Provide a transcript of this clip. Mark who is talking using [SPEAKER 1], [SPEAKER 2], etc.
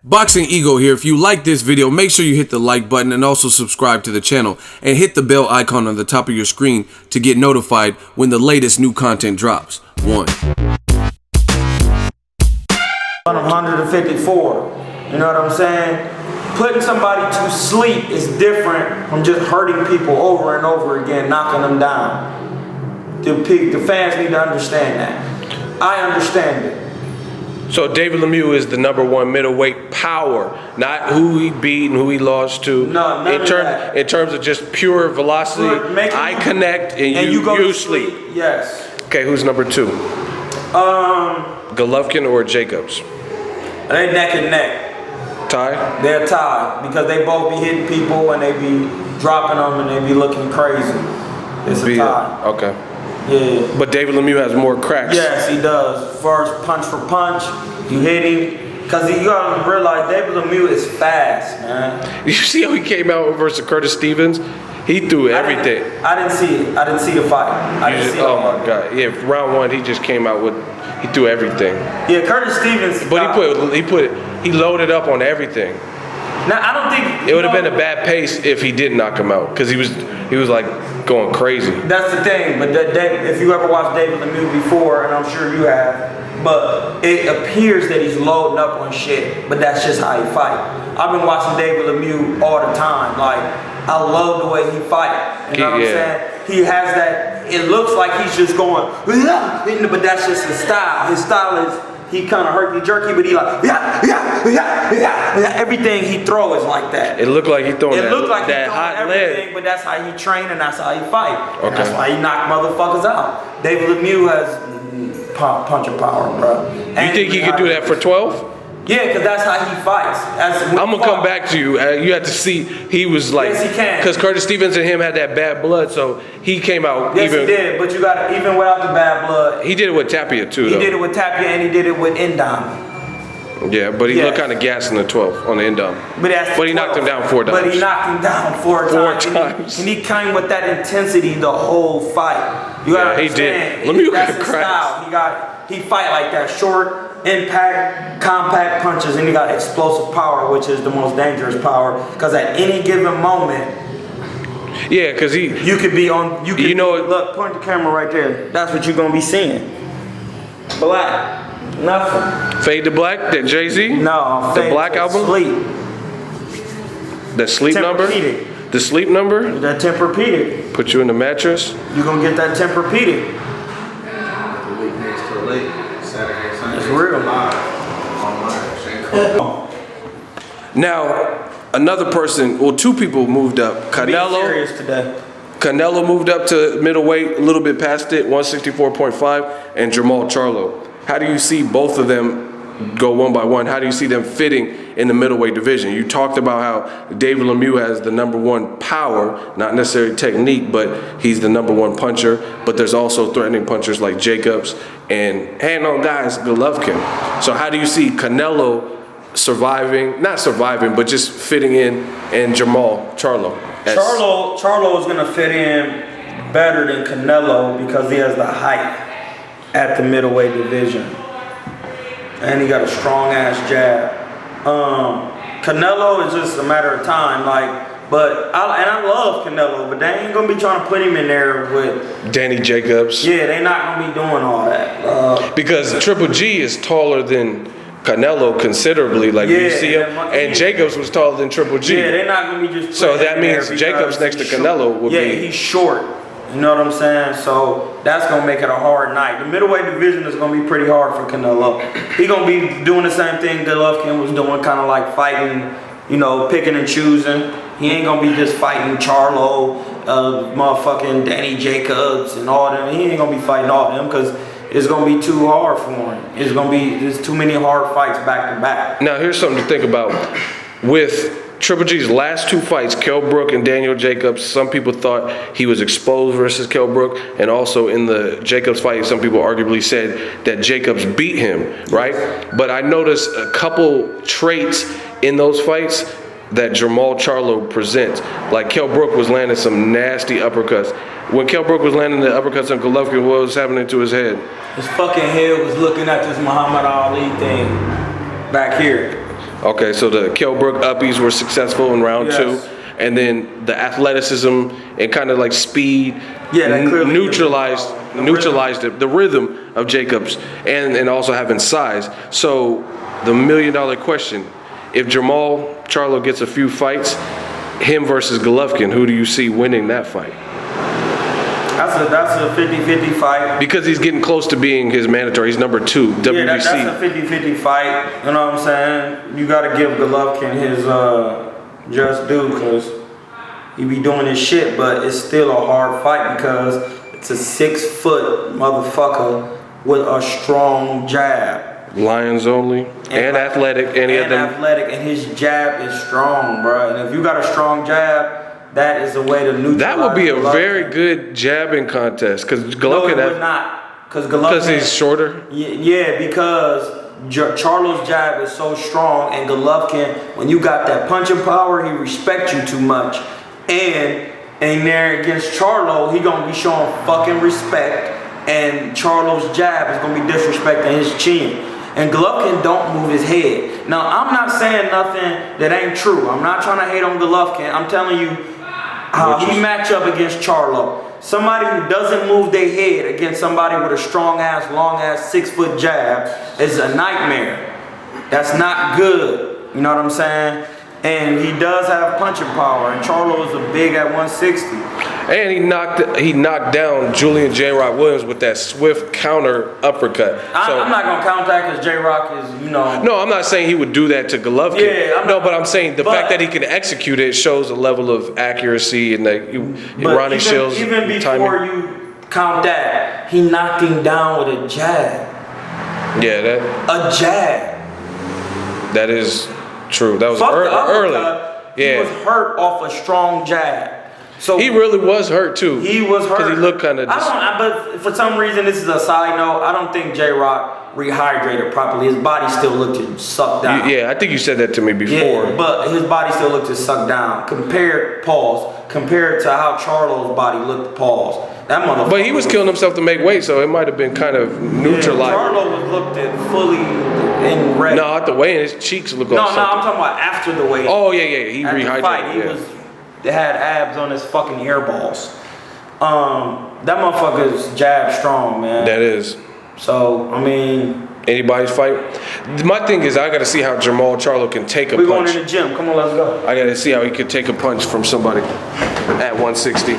[SPEAKER 1] Boxingego here. If you like this video, make sure you hit the like button and also subscribe to the channel and hit the bell icon on the top of your screen to get notified when the latest new content drops. 1.
[SPEAKER 2] 154. You know what I'm saying? Putting somebody to sleep is different from just hurting people over and over again, knocking them down. The fans need to understand that. I understand it.
[SPEAKER 3] So David Lemieux is the #1 middleweight power, not who he beat and who he lost to.
[SPEAKER 2] No,
[SPEAKER 3] in terms of just pure velocity, I connect and you sleep.
[SPEAKER 2] Yes.
[SPEAKER 3] Okay, who's #2? Golovkin or Jacobs?
[SPEAKER 2] They neck and neck.
[SPEAKER 3] Tie?
[SPEAKER 2] They're tied because they both be hitting people and they be dropping them and they be looking crazy. It's a tie.
[SPEAKER 3] Okay.
[SPEAKER 2] Yeah.
[SPEAKER 3] But David Lemieux has more cracks.
[SPEAKER 2] Yes, he does. First punch for punch, you hit him. Because you gotta realize David Lemieux is fast, man.
[SPEAKER 3] You see how he came out versus Curtis Stevens? He threw everything.
[SPEAKER 2] I didn't see it. I didn't see the fight. I didn't see it.
[SPEAKER 3] Oh my God. Yeah, round 1 he just came out with, he threw everything.
[SPEAKER 2] Yeah, Curtis Stevens.
[SPEAKER 3] But he loaded up on everything.
[SPEAKER 2] Now I don't think
[SPEAKER 3] it would have been a bad pace if he didn't knock him out, because he was like going crazy.
[SPEAKER 2] That's the thing. But if you ever watched David Lemieux before, and I'm sure you have, but it appears that he's loading up on shit. But that's just how he fight. I've been watching David Lemieux all the time. Like, I love the way he fight. You know what I'm saying? He has that. It looks like he's just going, but that's just his style. His style is, he kind of herky-jerky, but he like, everything he throw is like that.
[SPEAKER 3] It looked like he throwing
[SPEAKER 2] that hot everything, leg. But that's how he train and that's how he fight. Okay. That's why he knock motherfuckers out. David Lemieux has puncher power, bro.
[SPEAKER 3] You think he could do that for 12?
[SPEAKER 2] Yeah, because that's how he fights.
[SPEAKER 3] I'm going to come back to you. You have to see, he was like,
[SPEAKER 2] yes, he can.
[SPEAKER 3] Because Curtis Stevens and him had that bad blood, so he came out.
[SPEAKER 2] Yes, he did, but you got even without the bad blood.
[SPEAKER 3] He did it with Tapia too, though.
[SPEAKER 2] He did it with Tapia and he did it with Indom.
[SPEAKER 3] Yeah, but he looked kind of gassed in the 12th on the Indom.
[SPEAKER 2] But
[SPEAKER 3] he knocked him down 4 times.
[SPEAKER 2] But he knocked him down 4 times.
[SPEAKER 3] 4 times.
[SPEAKER 2] And he came with that intensity the whole fight. You gotta understand.
[SPEAKER 3] He did.
[SPEAKER 2] That's his style. He fight like that, short, impact, compact punches, and he got explosive power, which is the most dangerous power. Because at any given moment,
[SPEAKER 3] yeah, because
[SPEAKER 2] you could be on. You know, look, point the camera right there. That's what you're gonna be seeing. Black. Nothing.
[SPEAKER 3] Fade to Black, that Jay-Z?
[SPEAKER 2] No,
[SPEAKER 3] the Black album?
[SPEAKER 2] Sleep.
[SPEAKER 3] The sleep number? The sleep number?
[SPEAKER 2] That Tempur-Pedic.
[SPEAKER 3] Put you in the mattress?
[SPEAKER 2] You're gonna get that Tempur-Pedic.
[SPEAKER 4] The week next to late. Saturday, Sunday.
[SPEAKER 2] It's real.
[SPEAKER 3] Now, another person, well, 2 people moved up. Canelo.
[SPEAKER 2] Serious today.
[SPEAKER 3] Canelo moved up to middleweight, a little bit past it, 164.5, and Jermall Charlo. How do you see both of them go one by one? How do you see them fitting in the middleweight division? You talked about how David Lemieux has the #1 power, not necessarily technique, but he's the #1 puncher. But there's also threatening punchers like Jacobs and hand-on guys, Golovkin. So how do you see Canelo surviving, not surviving, but just fitting in, and Jermall Charlo?
[SPEAKER 2] Charlo is gonna fit in better than Canelo because he has the height at the middleweight division, and he got a strong ass jab. Canelo is just a matter of time, but I love Canelo, but they ain't gonna be trying to put him in there with
[SPEAKER 3] Danny Jacobs.
[SPEAKER 2] Yeah, they not gonna be doing all that
[SPEAKER 3] because Triple G is taller than Canelo considerably, like you see him, and Jacobs was taller than Triple G.
[SPEAKER 2] Yeah, they're not gonna be just.
[SPEAKER 3] So that means Jacobs next to Canelo would be.
[SPEAKER 2] Yeah, he's short. You know what I'm saying? So that's gonna make it a hard night. The middleweight division is gonna be pretty hard for Canelo. He gonna be doing the same thing Golovkin was doing, kind of like fighting, you know, picking and choosing. He ain't gonna be just fighting Charlo, motherfucking Danny Jacobs and all them. He ain't gonna be fighting all them because it's gonna be too hard for him. There's too many hard fights back to back.
[SPEAKER 3] Now here's something to think about. With Triple G's last 2 fights, Kell Brook and Daniel Jacobs, some people thought he was exposed versus Kell Brook, and also in the Jacobs fight, some people arguably said that Jacobs beat him, right? But I noticed a couple traits in those fights that Jermall Charlo presents. Like Kell Brook was landing some nasty uppercuts. When Kell Brook was landing the uppercuts on Golovkin, what was happening to his head?
[SPEAKER 2] His fucking head was looking at this Muhammad Ali thing back here.
[SPEAKER 3] Okay, so the Kell Brook uppies were successful in round
[SPEAKER 2] Yes.
[SPEAKER 3] 2. And then the athleticism and kind of like speed
[SPEAKER 2] That clearly
[SPEAKER 3] neutralized the rhythm of Jacobs and also having size. So the $1 million question, if Jermall Charlo gets a few fights, him versus Golovkin, who do you see winning that fight?
[SPEAKER 2] That's a 50-50 fight.
[SPEAKER 3] Because he's getting close to being his mandatory. He's number 2, WBC.
[SPEAKER 2] Yeah, that's a 50-50 fight. You know what I'm saying? You got to give Golovkin his just due, because he be doing his shit, but it's still a hard fight because it's a 6-foot motherfucker with a strong jab.
[SPEAKER 3] Lions only and athletic. And
[SPEAKER 2] athletic, and his jab is strong, bro. And if you got a strong jab, that is a way to neutralize.
[SPEAKER 3] That would be a
[SPEAKER 2] Golovkin.
[SPEAKER 3] very good jabbing contest because
[SPEAKER 2] No,
[SPEAKER 3] Golovkin.
[SPEAKER 2] it would not.
[SPEAKER 3] Because he's shorter.
[SPEAKER 2] Yeah, because Charlo's jab is so strong, and Golovkin, when you got that punching power, he respects you too much. And there against Charlo, he gonna be showing fucking respect, and Charlo's jab is gonna be disrespecting his chin. And Golovkin don't move his head. Now, I'm not saying nothing that ain't true. I'm not trying to hate on Golovkin. I'm telling you how he match up against Charlo. Somebody who doesn't move their head against somebody with a strong ass, long ass 6-foot jab is a nightmare. That's not good. You know what I'm saying? And he does have punching power, and Charlo is a big at 160.
[SPEAKER 3] And he knocked down Julian J-Rock Williams with that swift counter uppercut.
[SPEAKER 2] I'm not gonna count that because J-Rock is, you know.
[SPEAKER 3] No, I'm not saying he would do that to Golovkin.
[SPEAKER 2] Yeah,
[SPEAKER 3] but I'm saying the fact that he can execute it shows a level of accuracy and that Ronnie Shields.
[SPEAKER 2] Even before you count that, he knocked him down with a jab.
[SPEAKER 3] Yeah,
[SPEAKER 2] a jab.
[SPEAKER 3] That is true. That was early. Yeah,
[SPEAKER 2] he was hurt off a strong jab. So
[SPEAKER 3] he really was hurt too.
[SPEAKER 2] He was hurt
[SPEAKER 3] because he looked kind of.
[SPEAKER 2] But for some reason, this is a side note. I don't think J-Rock rehydrated properly. His body still looked to suck down.
[SPEAKER 3] Yeah, I think you said that to me before.
[SPEAKER 2] Yeah, but his body still looked to suck down. Compared to how Charlo's body looked. Pause. That motherfucker.
[SPEAKER 3] But he was killing himself to make weight, so it might have been kind of neutralized.
[SPEAKER 2] Charlo was looked at fully in red.
[SPEAKER 3] No, at the weigh-in, his cheeks look.
[SPEAKER 2] No, I'm talking about after the weigh-in.
[SPEAKER 3] Oh yeah, he rehydrated.
[SPEAKER 2] Fight, he had abs on his fucking hairballs. That motherfucker's jab strong, man.
[SPEAKER 3] That is.
[SPEAKER 2] So, I mean,
[SPEAKER 3] anybody's fight. My thing is, I got to see how Jermall Charlo can take a punch.
[SPEAKER 2] We're going in the gym. Come on, let's go.
[SPEAKER 3] I got to see how he could take a punch from somebody at 160.